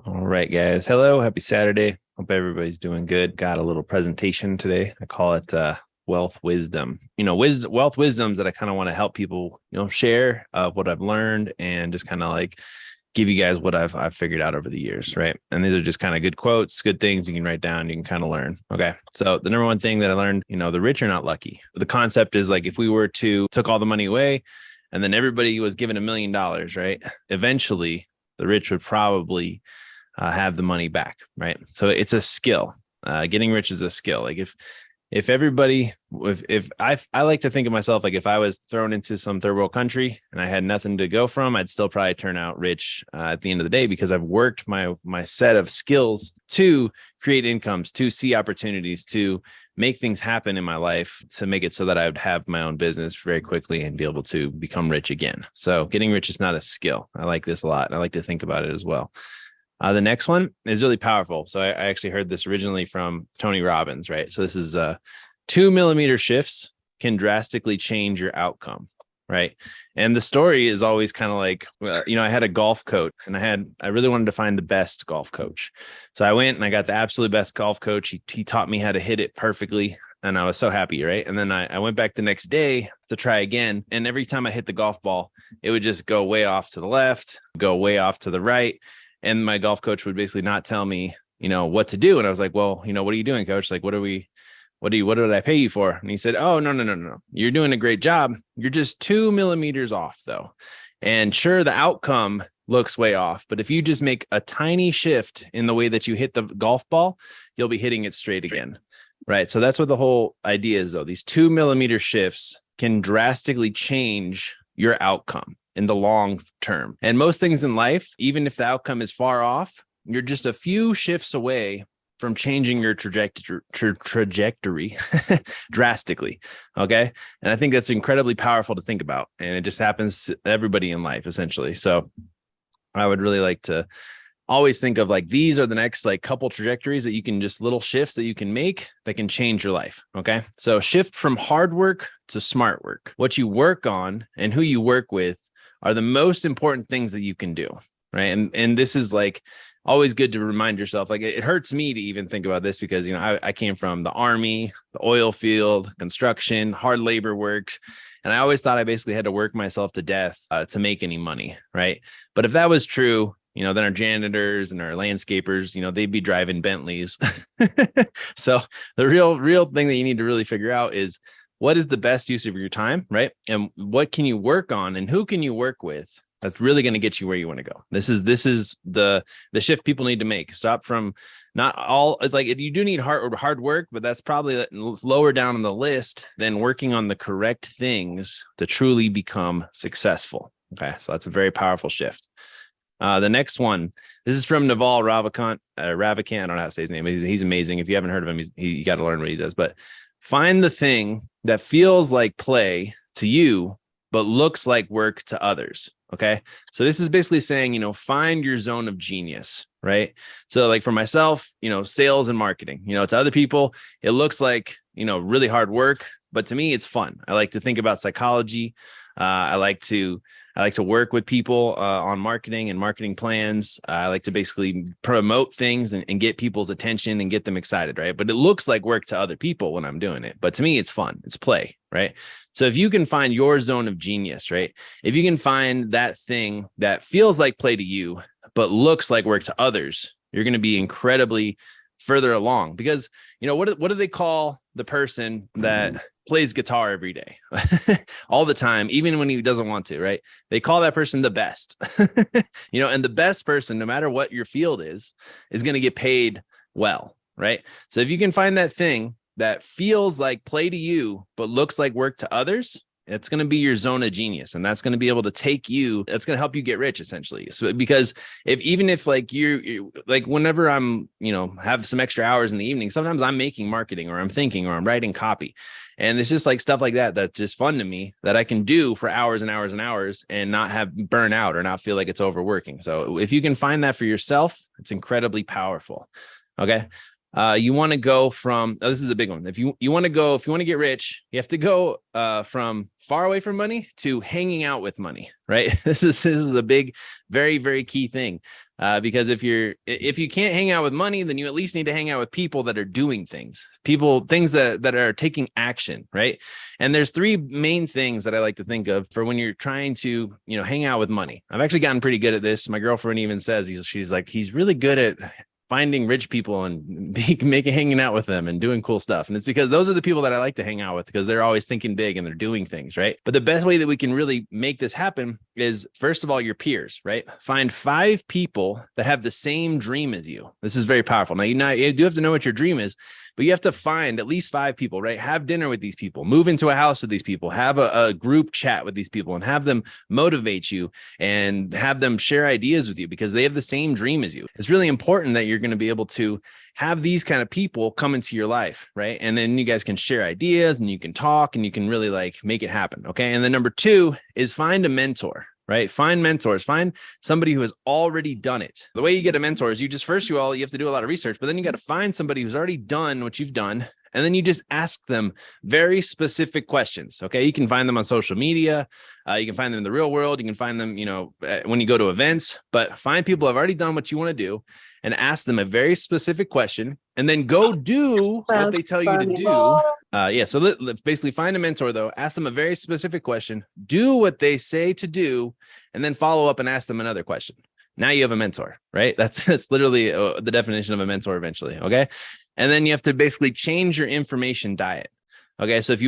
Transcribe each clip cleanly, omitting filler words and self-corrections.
All right, guys. Hello. Happy Saturday. Hope everybody's doing good. Got a little presentation today. I call it wealth wisdom. Wealth wisdoms that I kind of want to help people, share what I've learned and just kind of like give you guys what I've figured out over the years, right? And these are just kind of good quotes, good things you can write down, you can kind of learn. Okay. So the number one thing that I learned, the rich are not lucky. The concept is like if we were to took all the money away and then everybody was given $1 million, right? Eventually the rich would probably have the money back, right? So it's a skill. Getting rich is a skill. Like if everybody, if I like to think of myself like if I was thrown into some third world country and I had nothing to go from, I'd still probably turn out rich at the end of the day because I've worked my set of skills to create incomes, to see opportunities, to make things happen in my life, to make it so that I would have my own business very quickly and be able to become rich again. So getting rich is not a skill. I like this a lot. And I like to think about it as well. The next one is really powerful. So I actually heard this originally from Tony Robbins, right? So this is 2 millimeter shifts can drastically change your outcome, right? And the story is always kind of like, I had a golf coach and I really wanted to find the best golf coach. So I went and I got the absolute best golf coach. He taught me how to hit it perfectly. And I was so happy, right? And then I went back the next day to try again. And every time I hit the golf ball, it would just go way off to the left, go way off to the right. And my golf coach would basically not tell me, what to do. And I was like, well, what are you doing, coach? Like, what did I pay you for? And he said, oh, no. You're doing a great job. You're just 2 millimeters off though. And sure, the outcome looks way off, but if you just make a tiny shift in the way that you hit the golf ball, you'll be hitting it straight again. Right. So that's what the whole idea is though. These 2 millimeter shifts can drastically change your outcome in the long term. And most things in life, even if the outcome is far off, you're just a few shifts away from changing your trajectory drastically. Okay. And I think that's incredibly powerful to think about. And it just happens to everybody in life, essentially. So I would really like to always think of like, these are the next like couple trajectories that you can just little shifts that you can make that can change your life. Okay. So shift from hard work to smart work. What you work on and who you work with are the most important things that you can do. Right. And this is like always good to remind yourself, like it hurts me to even think about this because, I came from the army, the oil field, construction, hard labor work. And I always thought I basically had to work myself to death to make any money. Right. But if that was true, then our janitors and our landscapers, they'd be driving Bentleys. So the real thing that you need to really figure out is what is the best use of your time, right? And what can you work on and who can you work with? That's really going to get you where you want to go. This is the shift people need to make. Stop from not all. It's like you do need hard work, but that's probably lower down on the list than working on the correct things to truly become successful. Okay, so that's a very powerful shift. The next one, this is from Naval Ravikant. I don't know how to say his name. He's amazing. If you haven't heard of him, you got to learn what he does. But find the thing that feels like play to you, but looks like work to others. Okay. So this is basically saying, find your zone of genius, right? So like for myself, sales and marketing, to other people, it looks like, really hard work, but to me, it's fun. I like to think about psychology. I like to work with people on marketing and marketing plans. I like to basically promote things and get people's attention and get them excited, right? But it looks like work to other people when I'm doing it. But to me, it's fun. It's play, right? So if you can find your zone of genius, right? If you can find that thing that feels like play to you, but looks like work to others, you're going to be incredibly further along because, what do they call the person that plays guitar every day, all the time, even when he doesn't want to, right? They call that person the best, and the best person, no matter what your field is going to get paid well, right? So if you can find that thing that feels like play to you, but looks like work to others, it's going to be your zone of genius. And that's going to be able to that's going to help you get rich essentially. So, because if like you like whenever I'm, have some extra hours in the evening, sometimes I'm making marketing or I'm thinking or I'm writing copy. And it's just like stuff like that. That's just fun to me that I can do for hours and hours and hours and not have burn out or not feel like it's overworking. So if you can find that for yourself, it's incredibly powerful. Okay. You want to go from, this is a big one. If you want to get rich, you have to go from far away from money to hanging out with money, right? This is a big, very, very key thing. Because if you can't hang out with money, then you at least need to hang out with people that are doing things, things that are taking action, right? And there's three main things that I like to think of for when you're trying to, hang out with money. I've actually gotten pretty good at this. My girlfriend even says she's like, he's really good at finding rich people and hanging out with them and doing cool stuff. And it's because those are the people that I like to hang out with, because they're always thinking big and they're doing things, right? But the best way that we can really make this happen is, first of all, your peers, right? Find 5 people that have the same dream as you. This is very powerful. Now, you do have to know what your dream is, but you have to find at least 5 people, right? Have dinner with these people, move into a house with these people, have a group chat with these people, and have them motivate you and have them share ideas with you, because they have the same dream as you. It's really important that you're going to be able to have these kind of people come into your life, right? And then you guys can share ideas and you can talk and you can really make it happen. Okay. And then number 2 is find a mentor, right? Find mentors, find somebody who has already done it. The way you get a mentor is you have to do a lot of research, but then you got to find somebody who's already done what you've done. And then you just ask them very specific questions. Okay. You can find them on social media. You can find them in the real world. You can find them, when you go to events, but find people who have already done what you want to do and ask them a very specific question, and then go do what they tell you to do. So basically find a mentor though, ask them a very specific question, do what they say to do, and then follow up and ask them another question. Now you have a mentor, right? That's literally the definition of a mentor eventually. Okay. And then you have to basically change your information diet. Okay. So if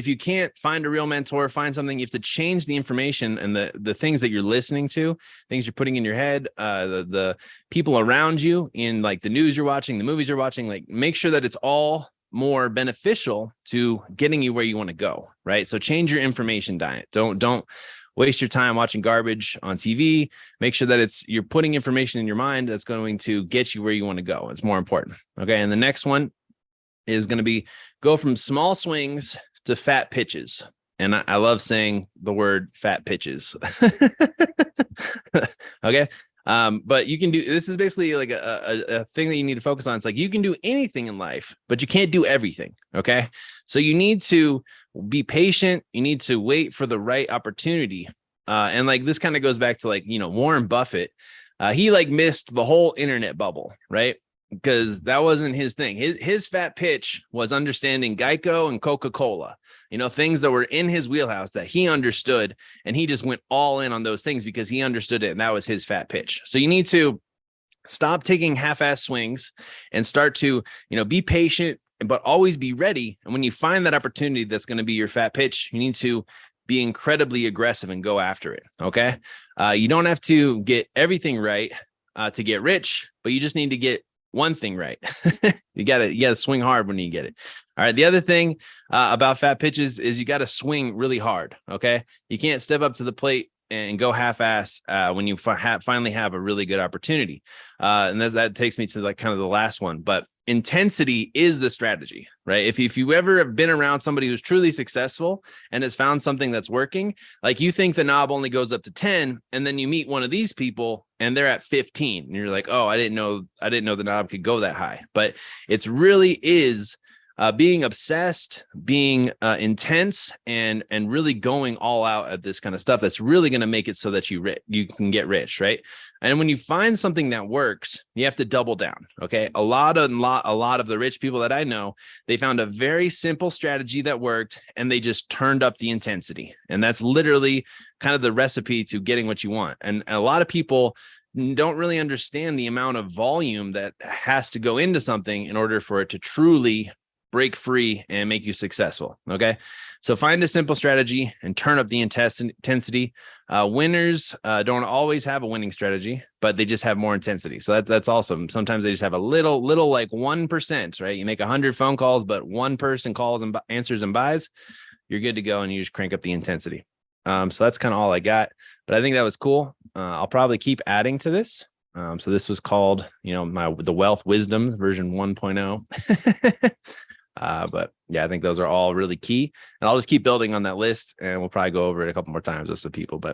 you can't find a real mentor, find something, you have to change the information and the things that you're listening to, things you're putting in your head, the people around you, in the news you're watching, the movies you're watching, make sure that it's all more beneficial to getting you where you want to go. Right. So change your information diet. Don't waste your time watching garbage on TV. Make sure that you're putting information in your mind that's going to get you where you want to go. It's more important. Okay. And the next one is going to be go from small swings to fat pitches. And I love saying the word fat pitches. Okay. But you can this is basically a thing that you need to focus on. It's you can do anything in life, but you can't do everything. Okay. So you need to be patient. You need to wait for the right opportunity. And this kind of goes back to Warren Buffett. He missed the whole internet bubble, right? Because that wasn't his thing. His fat pitch was understanding Geico and Coca-Cola, things that were in his wheelhouse that he understood. And he just went all in on those things because he understood it. And that was his fat pitch. So you need to stop taking half-ass swings and start to, be patient, but always be ready. And when you find that opportunity that's going to be your fat pitch, you need to be incredibly aggressive and go after it. Okay. You don't have to get everything right to get rich, but you just need to get one thing right. you gotta swing hard when you get it. All right. The other thing about fat pitches is you got to swing really hard. Okay. You can't step up to the plate and go half-ass when you finally have a really good opportunity. And that takes me to kind of the last one. But intensity is the strategy, right? If you ever have been around somebody who's truly successful and has found something that's working, you think the knob only goes up to 10, and then you meet one of these people and they're at 15, and you're like, oh, I didn't know the knob could go that high. But it's really is being obsessed, being intense, and really going all out at this kind of stuff that's really going to make it so that you can get rich, right? And when you find something that works, you have to double down. Okay, a lot of the rich people that I know, they found a very simple strategy that worked, and they just turned up the intensity, and that's literally kind of the recipe to getting what you want. And a lot of people don't really understand the amount of volume that has to go into something in order for it to truly break free and make you successful. Okay. So find a simple strategy and turn up the intensity. Winners don't always have a winning strategy, but they just have more intensity. So that's awesome. Sometimes they just have a little 1%, right? You make 100 phone calls, but one person calls and answers and buys, you're good to go. And you just crank up the intensity. So that's kind of all I got, but I think that was cool. I'll probably keep adding to this. So this was called, the Wealth Wisdoms version 1.0. But yeah, I think those are all really key, and I'll just keep building on that list, and we'll probably go over it a couple more times with some people, but